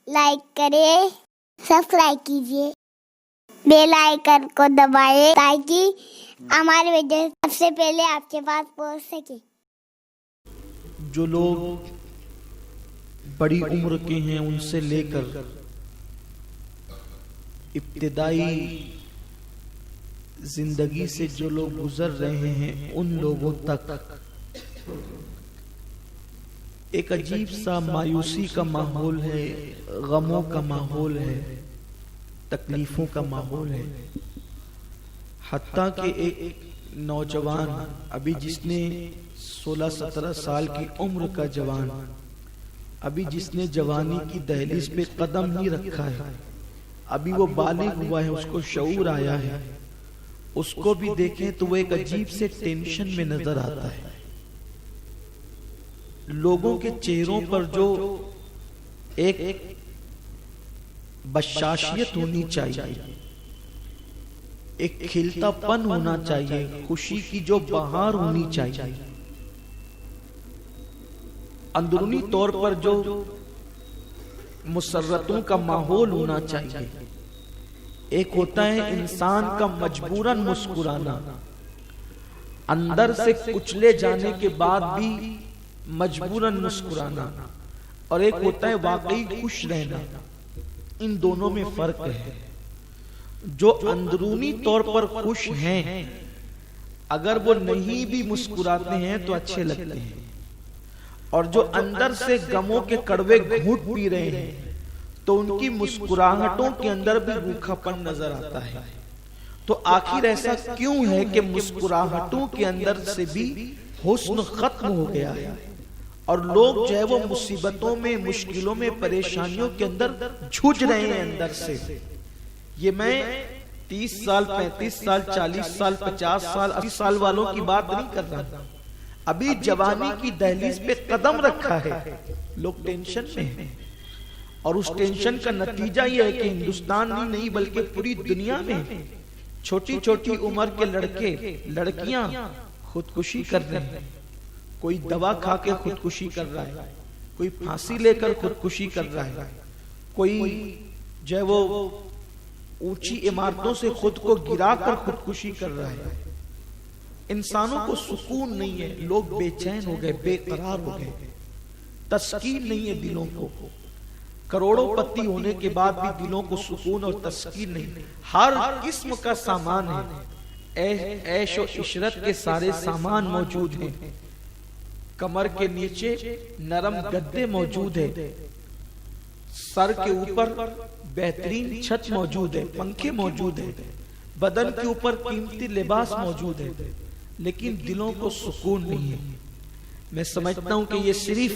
Like کریں، subscribe کیجیے، bell icon کو دبائیں تاکہ ہماری ویڈیو سب سے پہلے آپ کے پاس پہنچ سکے۔ جو لوگ بڑی عمر کے ہیں ان سے لے کر ابتدائی زندگی سے جو لوگ گزر رہے ہیں ان لوگوں تک ایک عجیب سا مایوسی کا ماحول ہے، غموں کا ماحول ہے، تکلیفوں کا ماحول ہے۔ حتیٰ کہ ایک نوجوان ابھی جس نے 16-17 سال کی عمر کا جوان ابھی جس نے جوانی کی دہلیز پہ قدم ہی رکھا ہے، ابھی وہ بالغ ہوا ہے، اس کو شعور آیا ہے، اس کو بھی دیکھیں تو وہ ایک عجیب سے ٹینشن میں نظر آتا ہے۔ لوگوں کے چہروں پر جو ایک بشاشیت ہونی چاہیے، ایک کھلتا پن ہونا چاہیے، خوشی کی جو بہار ہونی چاہیے، اندرونی طور پر جو مسرتوں کا ماحول ہونا چاہیے۔ ایک ہوتا ہے انسان کا مجبوراً مسکرانا، اندر سے کچلے جانے کے بعد بھی مجبوراً مسکرانا، اور ایک ہوتا ہے واقعی خوش رہنا۔ ان دونوں میں فرق ہے۔ جو اندرونی طور پر خوش ہیں اگر وہ نہیں بھی مسکراتے ہیں تو اچھے لگتے ہیں، اور جو اندر سے غموں کے کڑوے گھونٹ پی رہے ہیں تو ان کی مسکراہٹوں کے اندر بھی روکھا پن نظر آتا ہے۔ تو آخر ایسا کیوں ہے کہ مسکراہٹوں کے اندر سے بھی حسن ختم ہو گیا ہے، اور لوگ جو ہے وہ مصیبتوں میں، مشکلوں میں، پریشانیوں کے اندر جھج رہے ہیں اندر سے۔ یہ میں 30 سال، 35 سال، 40 سال، 50 سال، 80 سال والوں کی بات نہیں کر رہا، ابھی جوانی کی دہلیز پہ قدم رکھا ہے، لوگ ٹینشن میں ہیں۔ اور اس ٹینشن کا نتیجہ یہ ہے کہ ہندوستان ہی نہیں بلکہ پوری دنیا میں چھوٹی چھوٹی عمر کے لڑکے لڑکیاں خودکشی کر رہے ہیں۔ کوئی دوا کھا کے خودکشی کر رہا ہے، کوئی پھانسی لے کر خودکشی کر رہا ہے، کوئی جو ہے وہ اونچی عمارتوں سے خود کو گرا کر خودکشی کر رہا ہے۔ انسانوں کو سکون نہیں ہے، لوگ بے چین ہو گئے، بے قرار ہو گئے، تسکین نہیں ہے دلوں کو۔ کروڑوں پتی ہونے کے بعد بھی دلوں کو سکون اور تسکین نہیں۔ ہر قسم کا سامان ہے، عیش و عشرت کے سارے سامان موجود ہیں، کمر کے نیچے نرم گدے موجود ہیں، سر کے اوپر بہترین چھت موجود ہے، پنکھے موجود ہیں، بدن کے اوپر قیمتی لباس موجود ہے، لیکن دلوں کو سکون نہیں ہے۔ میں سمجھتا ہوں کہ یہ صرف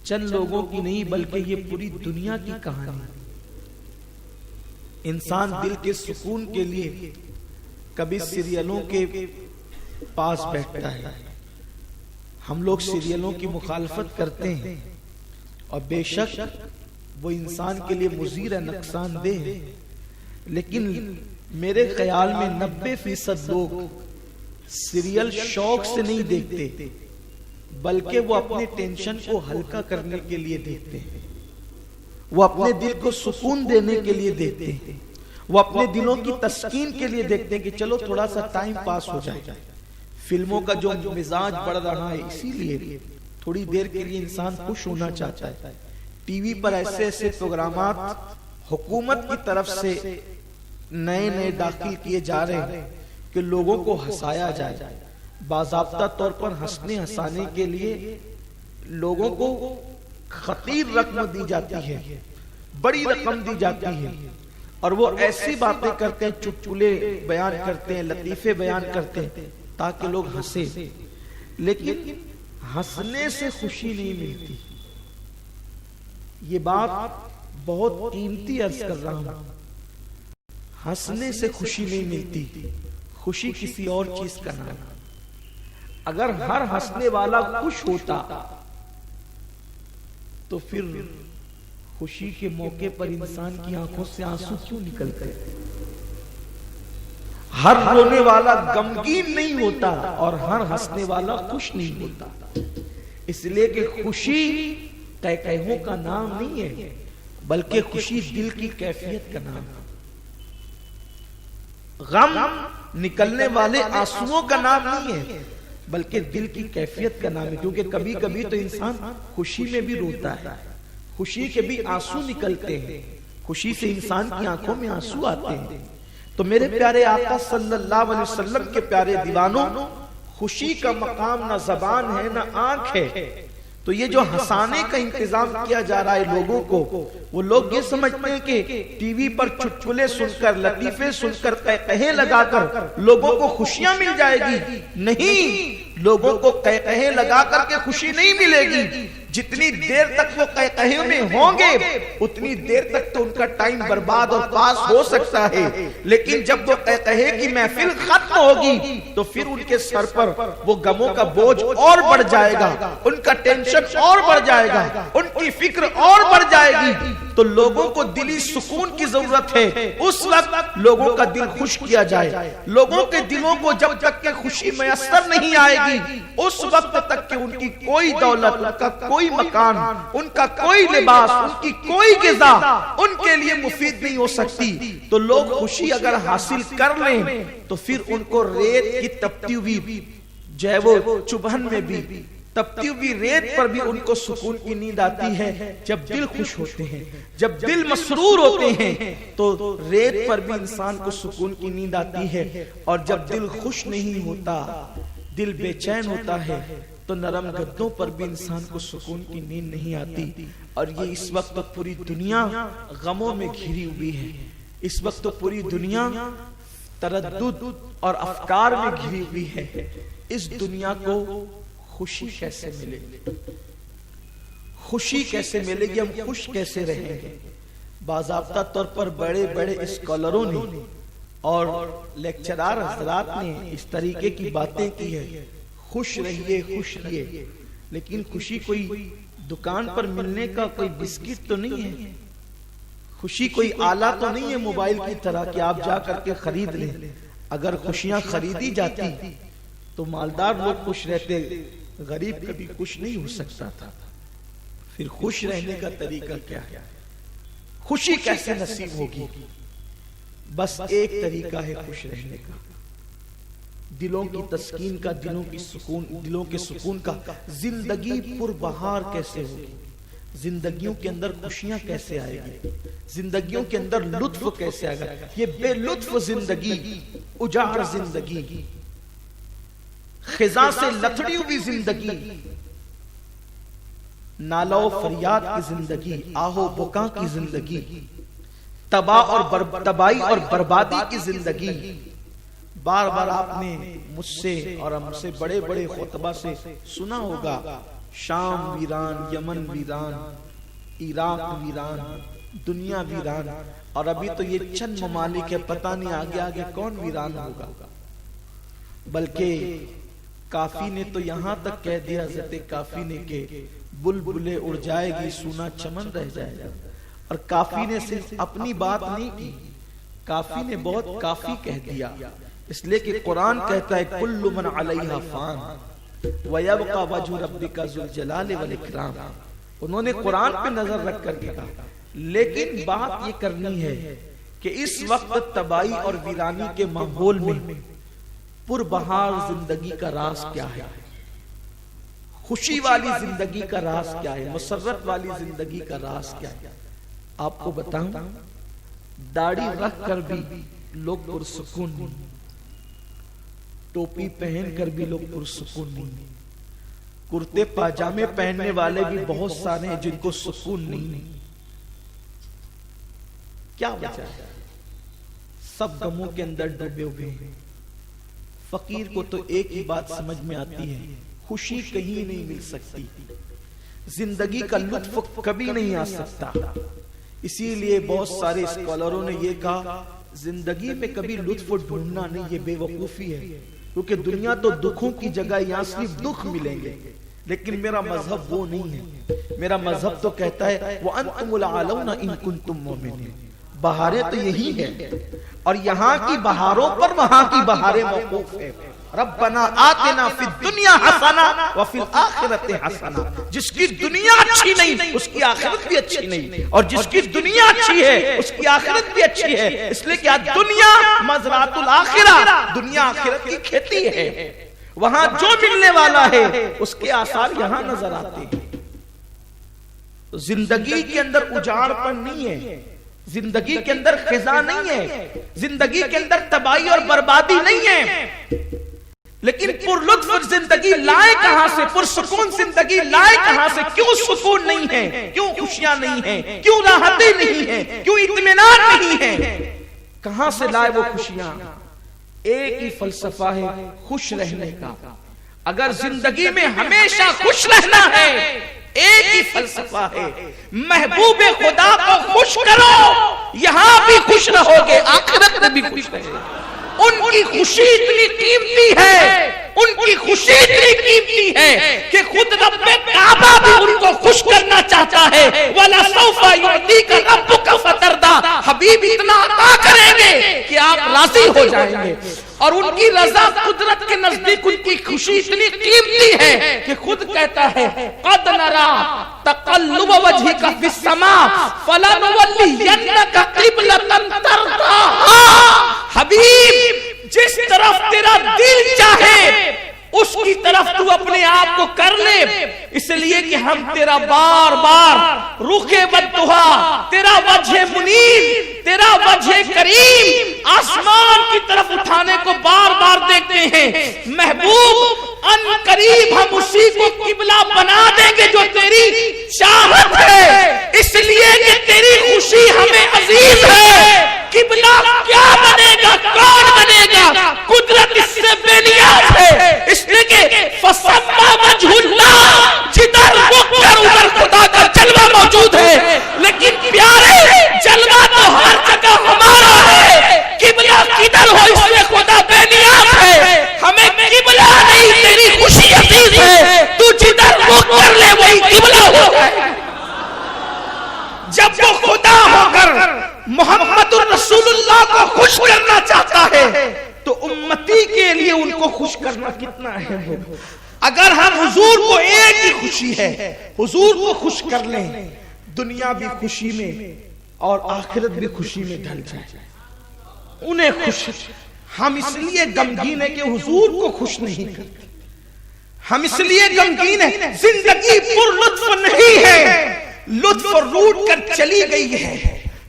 چند لوگوں کی نہیں بلکہ یہ پوری دنیا کی کہانی ہے۔ انسان دل کے سکون کے لیے کبھی سیریلوں کے پاس بیٹھتا ہے۔ ہم لوگ سیریلوں کی مخالفت کرتے ہیں، اور بے شک وہ انسان کے لیے مضر ہے، نقصان دہ ہے، لیکن میرے خیال میں 90% لوگ سیریل شوق سے نہیں دیکھتے بلکہ وہ اپنے ٹینشن کو ہلکا کرنے کے لیے دیکھتے ہیں، وہ اپنے دل کو سکون دینے کے لیے دیکھتے ہیں، وہ اپنے دلوں کی تسکین کے لیے دیکھتے ہیں کہ چلو تھوڑا سا ٹائم پاس ہو جائے۔ فلموں کا جو مزاج بڑھ رہا ہے، اسی لیے تھوڑی دیر کے لیے انسان خوش ہونا چاہتا ہے۔ ٹی وی پر ایسے ایسے پروگرامات حکومت کی طرف سے نئے نئے داخل کیے جا رہے ہیں کہ لوگوں کو ہنسایا جائے، باضابطہ طور پر ہنسنے ہنسانے کے لیے لوگوں کو خطیر رقم دی جاتی ہے، بڑی رقم دی جاتی ہے، اور وہ ایسی باتیں کرتے ہیں، چٹکلے بیان کرتے ہیں، لطیفے بیان کرتے ہیں تاکہ لوگ ہنسے، لیکن ہنسنے سے خوشی نہیں ملتی۔ یہ بات بہت قیمتی عرض کر رہا ہوں، ہنسنے سے خوشی نہیں ملتی، خوشی کسی اور چیز کا نام ہے۔ اگر ہر ہنسنے والا خوش ہوتا تو پھر خوشی کے موقع پر انسان کی آنکھوں سے آنسو کیوں نکلتے؟ ہر رونے والا غمگین نہیں ہوتا اور ہر ہنسنے والا خوش نہیں ہوتا، اس لیے کہ خوشی کہوں کا نام نہیں ہے، بلکہ خوشی دل کی کیفیت کا نام ہے. غم نکلنے والے آنسوؤں کا نام نہیں ہے بلکہ دل کی کیفیت کا نام ہے. کیونکہ کبھی کبھی تو انسان خوشی میں بھی روتا ہے, خوشی کے بھی آنسو نکلتے ہیں, خوشی سے انسان کی آنکھوں میں آنسو آتے ہیں. تو میرے پیارے آقا صلی اللہ علیہ وسلم کے پیارے دیوانوں, خوشی کا مقام نہ زبان ہے نہ آنکھ ہے. تو یہ جو ہنسانے کا انتظام کیا جا رہا ہے لوگوں کو, وہ لوگ یہ سمجھتے ہیں کہ ٹی وی پر چٹکلے سن کر, لطیفے سن کر, قہقہے لگا کر لوگوں کو خوشیاں مل جائے گی. نہیں, لوگوں کو قہقہے لگا کر کے خوشی نہیں ملے گی. جتنی دیر تک وہ قہقہے میں ہوں گے اتنی دیر تک تو ان کا ٹائم برباد اور پاس ہو سکتا ہے. لیکن جب وہ قہقہے کی محفل ختم ہوگی تو پھر ان کے سر پر وہ غموں کا بوجھ اور بڑھ جائے گا, ان کا ٹینشن اور بڑھ جائے گا, ان کی فکر اور بڑھ جائے گی. تو لوگوں کو دلی سکون کی ضرورت ہے. اس وقت لوگوں کا دل خوش کیا جائے. لوگوں کے دلوں کو جب تک کہ خوشی میسر نہیں آئے گی اس وقت تک کہ ان کی کوئی دولت, ان کا کوئی مکان, ان کا کوئی لباس, ان کی کوئی غذا ان کے لیے مفید نہیں ہو سکتی. تو لوگ خوشی اگر حاصل کر لیں تو پھر ان کو ریت کی تپتی ہوئی جو ہے وہ چبھن میں بھی, تپتی ہوئی ریت پر بھی ان کو سکون کی نیند آتی ہے. جب دل خوش ہوتے ہیں, جب دل مسرور ہوتے ہیں تو ریت پر بھی انسان کو سکون کی نیند آتی ہے. اور جب دل خوش نہیں ہوتا, دل بے چین ہوتا ہے تو نرم گدوں پر بھی انسان کو سکون کی نیند نہیں آتی. اور یہ اس وقت تو پوری دنیا غموں میں گھری ہوئی ہے. اس وقت تو پوری دنیا تردد اور افکار میں گھری ہوئی ہے. اس دنیا کو خوشی کیسے ملے گی, خوشی کیسے ملے گی, ہم خوش کیسے رہیں گے؟ باضابطہ طور پر بڑے بڑے اسکالروں نے اور لیکچرار حضرات نے اس طریقے کی باتیں کی ہے, خوش رہیے, خوش رہیے. لیکن خوشی کوئی دکان پر ملنے کا کوئی بسکٹ تو نہیں ہے, خوشی کوئی آلہ تو نہیں ہے موبائل کی طرح کہ آپ جا کر کے خرید لیں. اگر خوشیاں خریدی جاتی تو مالدار لوگ خوش رہتے, غریب کبھی خوش نہیں ہو سکتا تھا. پھر خوش رہنے کا طریقہ کیا ہے, خوشی کیسے نصیب ہوگی؟ بس ایک طریقہ ہے خوش رہنے کا, دلوں کی تسکین کا, دلوں کے سکون کا. زندگی پر بہار کیسے ہوگی, زندگیوں کے اندر خوشیاں کیسے آئے گی, زندگیوں کے اندر لطف کیسے آئے گا؟ یہ بے لطف زندگی, اجاڑ زندگی, خزاں سے لتڑی ہوئی زندگی, نالہ و فریاد کی زندگی, آہو بکا کی زندگی, تباہی اور بربادی کی زندگی. بار بار آپ نے مجھ سے اور ہم سے بڑے بڑے خطبہ سے سنا ہوگا, شام ویران, یمن ویران, عراق ویران, دنیا ویران. اور ابھی تو یہ چند ممالک ہے, پتہ نہیں آگے آگے کون ویران ہوگا. بلکہ کافی نے تو یہاں تک کہہ دیا, حضرت کافی نے, کہ بلبلے اڑ جائے گی, سونا چمن رہ جائے گا. اور کافی نے صرف اپنی بات نہیں کی, کافی نے بہت کافی کہہ دیا. اس لیے کہ قرآن کہتا ہے کل من علیہا فان وَيَبْقَى وَجْهُ رَبِّكَ ذُو الْجَلَالِ وَالْإِكْرَامِ. انہوں نے قرآن پہ نظر رکھ کر کے کہا. لیکن بات یہ کرنی ہے کہ اس وقت تباہی اور ویرانی کے ماحول میں پر بہار زندگی کا راز کیا ہے, خوشی والی زندگی کا راز کیا ہے, مسرت والی زندگی کا راز کیا ہے؟ آپ کو بتاؤں, داڑھی رکھ کر بھی لوگ پرسکون نہیں, ٹوپی پہن کر بھی لوگ پرسکون نہیں, کرتے پاجامے پہننے والے بھی بہت سارے ہیں جن کو سکون نہیں. کیا وجہ ہے؟ سب غموں کے اندر ڈوبے ہوئے ہیں. فقیر کو تو ایک ہی بات سمجھ میں آتی ہے, خوشی کہیں نہیں مل سکتی, زندگی کا لطف کبھی نہیں آ سکتا. اسی لیے بہت سارے اسکالروں نے یہ کہا زندگی میں کبھی لطف ڈھونڈنا نہیں, یہ بے وقوفی ہے. کیونکہ دنیا تو دکھوں کی جگہ, یہاں صرف دکھ ملیں گے. لیکن میرا مذہب وہ نہیں ہے. میرا مذہب تو کہتا ہے وَأَنْتُمُ الْأَعْلَوْنَ إِن كُنتُم مُؤْمِنِينَ. بہاریں تو یہی ہے, اور یہاں کی بہاروں پر وہاں کی بہاریں موقوف ہے. ربنا آتنا فی الدنیا حسنہ وفی الآخرۃ حسنہ. جس کی دنیا اچھی نہیں اس کی آخرت بھی اچھی نہیں، اور جس کی دنیا اچھی ہے اس کی آخرت بھی اچھی ہے. اس لیے کہ دنیا مزرعۃ الآخرہ، دنیا آخرت کی کھیتی ہے. وہاں جو ملنے والا ہے اس کے آثار یہاں نظر آتے ہیں. زندگی کے اندر اجاڑ پر نہیں ہے، زندگی کے اندر خزاں نہیں ہے، زندگی کے اندر تباہی اور بربادی نہیں ہے. لیکن پر لطف زندگی لائے کہاں سے؟ پرسکون زندگی لائے کہاں سے؟ کیوں سکون نہیں ہے؟ کیوں خوشیاں نہیں ہیں؟ کیوں راحتیں نہیں ہیں؟ کیوں اطمینان نہیں ہے؟ کہاں سے لائے وہ خوشیاں؟ ایک ہی فلسفہ ہے خوش رہنے کا. اگر زندگی میں ہمیشہ خوش رہنا ہے ایک ہی فلسفہ ہے، محبوب خدا کو خوش کرو، یہاں بھی خوش رہو گے، آخرت میں بھی خوش رہے گے. ان کی خوشی اتنی قیمتی ہے، ان کی خوشی اتنی قیمتی ہے کہ خود رب کعبہ بھی ان کو خوش کرنا چاہتا ہے. وَلَسَوْفَ يُعْطِيكَ رَبُّكَ فَتَرْضَىٰ. حبیب اتنا عطا کریں گے کہ آپ راضی ہو جائیں گے. اور ان کی رضا قدرت کے نزدیک ان کی خوشی اتنی قیمتی ہے کہ خود کہتا ہے قَدْ نَرَىٰ تَقَلُّبَ وَجْهِكَ فِي السَّمَاءِ فَلَنُوَلِّيَنَّكَ قِبْلَةً تَرْضَاهَا. حبیب جس طرف تیرا دل چاہے اس کی طرف تو اپنے آپ کو کر لے، اس لیے کہ ہم تیرا بار بار رخ بددہا، تیرا وجہ منیر، تیرا وجہ کریم آسمان کی طرف اٹھانے کو بار بار دیکھتے ہیں. محبوب ان قریب ہم اسی کو قبلہ بنا دیں گے جو تیری چاہت ہے، اس لیے کہ تیری خوشی ہمیں عزیز ہے. قبلہ کیا بنے گا، کون بنے گا؟ قدرت اس سے بے نیاز ہے. اس لیے کہ فَسَمَّا وَجْهُ اللَّهِ، جدھر رخ کر ادھر خدا کا جلوہ موجود ہے. لیکن پیارے جلوہ تو ہر جگہ ہمارا ہے، قبلہ کدھر ہو اس میں خدا بے نیاز ہے. ہمیں قبلہ نہیں، تیری خوشی عزیز ہے. تو جدھر رخ کر لے وہی قبلہ ہو جائے. جب وہ خدا ہو کر محمد الرسول اللہ کو خوش کرنا چاہتا ہے تو امتی کے لیے ان کو خوش کرنا کتنا اہم ہے. اگر ہم حضور کو ایک ہی خوشی ہے، حضور کو خوش کر لیں، دنیا بھی خوشی میں اور آخرت بھی خوشی میں ڈھل جائے. انہیں خوش. ہم اس لیے غمگین ہیں کہ حضور کو خوش نہیں کرتے. ہم اس لیے غمگین ہیں، زندگی پر لطف نہیں ہے، لطف روٹ کر چلی گئی ہے،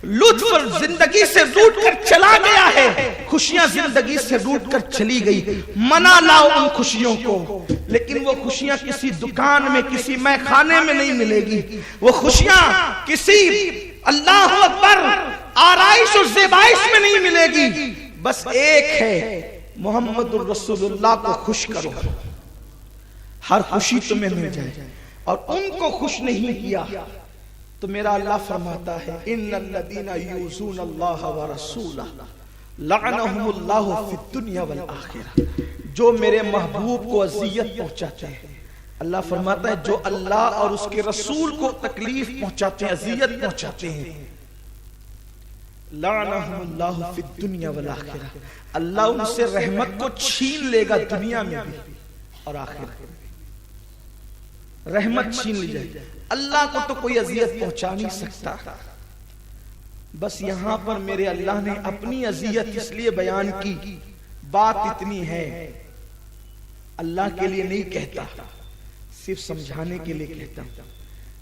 لطف زندگی سے روٹ کر چلا گیا ہے. خوشیاں زندگی سے روٹ کر چلی گئی. منا لاؤ ان خوشیوں کو، لیکن وہ خوشیاں کسی دکان میں، کسی مے خانے میں نہیں ملے گی. وہ خوشیاں کسی اللہ اکبر آرائش اور زیبائش میں نہیں ملے گی. بس ایک ہے، محمد الرسول اللہ کو خوش کرو، ہر خوشی تمہیں مل جائے. اور ان کو خوش نہیں کیا تو میرا اللہ فرماتا ہے ان الذین یؤذون اللہ ورسولہ لعنہم اللہ فی الدنیا والآخرہ. جو میرے محبوب کو اذیت پہنچاتے ہیں، اللہ فرماتا ہے جو اللہ اور اس کے رسول کو تکلیف پہنچاتے ہیں، اذیت پہنچاتے ہیں، لعنہم اللہ فی الدنیا والآخرہ، اللہ ان سے رحمت کو چھین لے گا دنیا میں بھی اور آخرت میں. رحمت چھین لی جائے. اللہ کو تو کوئی اذیت پہنچا نہیں سکتا. بس یہاں پر میرے اللہ نے اپنی اذیت اس لیے بیان کی. بات اتنی ہے، اللہ کے لیے نہیں کہتا، صرف سمجھانے کے لیے کہتا.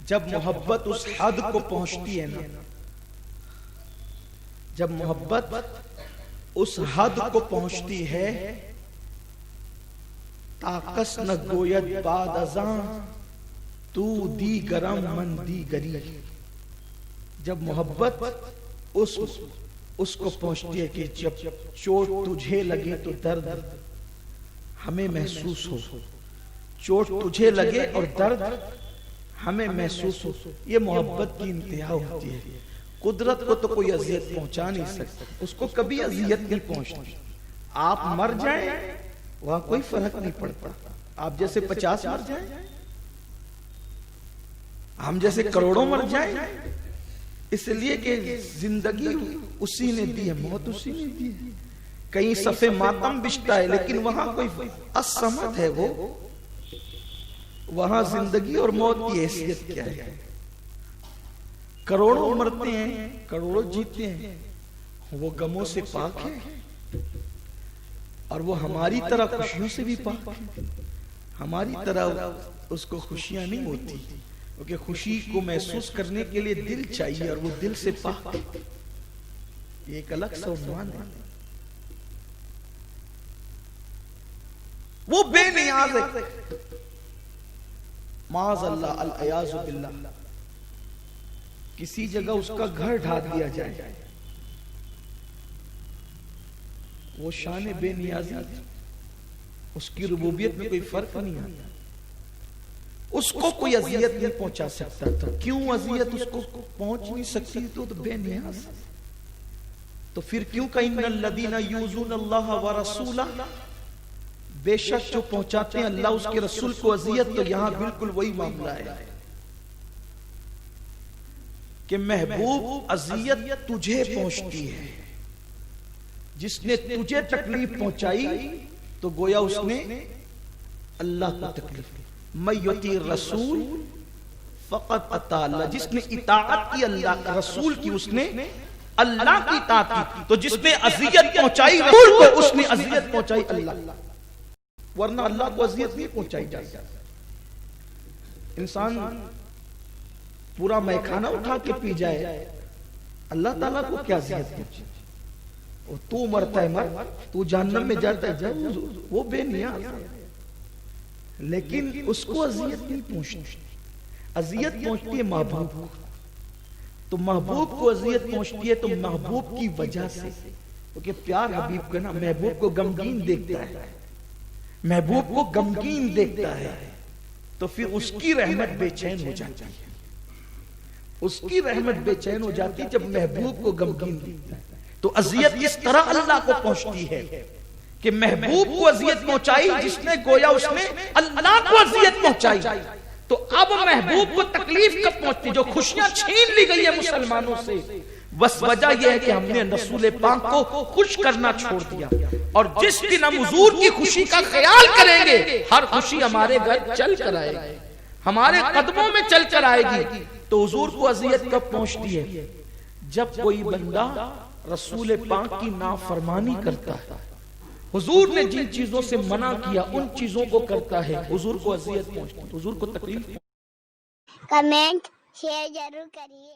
جب محبت اس حد کو پہنچتی ہے نا، جب محبت اس حد کو پہنچتی ہے، تاکس نہ گوید بعد ازاں تو دی گرم من دی گری. جب محبت اس کو پہنچتی ہے کہ جب چوٹ تجھے لگے تو درد ہمیں محسوس ہو، چوٹ تجھے لگے اور درد ہمیں محسوس ہو. یہ محبت کی انتہا ہوتی ہے. قدرت کو تو کوئی اذیت پہنچا نہیں سکتا، اس کو کبھی اذیت نہیں پہنچتی. آپ مر جائیں وہاں کوئی فرق نہیں پڑتا. آپ جیسے 50 مر جائیں، ہم جیسے کروڑوں مر جائیں، اس لیے کہ زندگی اسی نے دی ہے، موت اسی نے دی ہے. کہیں صفے ماتم بچتا ہے، لیکن وہاں کوئی الصمد ہے، وہ وہاں زندگی اور موت کی حیثیت کیا ہے؟ کروڑوں مرتے ہیں، کروڑوں جیتے ہیں، وہ غموں سے پاک ہے، اور وہ ہماری طرح خوشیوں سے بھی پاک ہے۔ ہماری طرح اس کو خوشیاں نہیں ہوتی، کیونکہ خوشی کو محسوس کرنے کے لیے دل چاہیے، اور وہ دل سے پاک ہے۔ یہ ایک الگ سا عنوان ہے۔ وہ بے نیاز ہے، معاذ اللہ، العیاذ باللہ، کسی جگہ اس کا گھر ڈھا دیا جائے، وہ شان بے نیازی، اس کی ربوبیت میں کوئی فرق نہیں آتا، اس کو کوئی اذیت نہیں پہنچا سکتا تھا۔ کیوں اذیت اس کو پہنچ نہیں سکتی؟ تو بے نیاز۔ تو پھر کیوں کہ ان الذین یؤذون اللہ ورسولہ، بے شک جو پہنچاتے ہیں اللہ اس کے رسول کو اذیت، تو یہاں بالکل وہی معاملہ ہے کہ محبوب اذیت تجھے پہنچتی ہے، جس نے تجھے تکلیف پہنچائی تو گویا اس نے اللہ کو تکلیف دی۔ من یطیع الرسول فقد اطاع اللہ، جس نے اطاعت کی اللہ کا رسول کی، اس نے اللہ کی اطاعت کی۔ تو جس نے اذیت پہنچائی رسول کو، اس نے اذیت پہنچائی اللہ، ورنہ اللہ کو اذیت نہیں پہنچائی جائے۔ انسان پورا میخانہ اٹھا کے پی جائے، اللہ تعالیٰ کو کیا اذیت پہنچے؟ تو مرتا ہے مر، تو جہنم میں جاتا ہے جا، وہ بے نیاز ہے، لیکن اس کو اذیت نہیں پہنچتی۔ اذیت پہنچتی ہے محبوب کو، تو محبوب کو اذیت پہنچتی ہے تو محبوب کی وجہ سے، کیونکہ پیار حبیب کا نا محبوب کو غمگین دیکھتا ہے، محبوب کو غمگین دیکھتا ہے، تو پھر اس کی رحمت بے چین ہو جاتی ہے، اس کی رحمت بے چین ہو جاتی جب محبوب کو غمگین دیکھتا ہے۔ تو اذیت اس طرح اللہ کو پہنچتی ہے کہ محبوب کو اذیت پہنچائی، جس نے گویا اس نے اللہ کو اذیت پہنچائی، تو اب محبوب کو تکلیف کب پہنچتی؟ جو خوشیاں چھین لی گئی ہے مسلمانوں سے، بس وجہ یہ ہے کہ ہم نے رسول پاک کو خوش کرنا چھوڑ دیا، اور جس دن ہم حضور کی خوشی کا خیال کریں گے، ہر خوشی ہمارے گھر چل کر آئے گی، ہمارے قدموں میں چل کر آئے گی۔ تو حضور کو اذیت کب پہنچتی ہے؟ جب کوئی بندہ رسول پاک کی نافرمانی کرتا ہے، حضور نے جن چیزوں سے منع کیا ان چیزوں کو کرتا ہے، حضور کو اذیت پہنچتی ہے، حضور کو تکلیف۔ کمنٹ شیئر ضرور کریے۔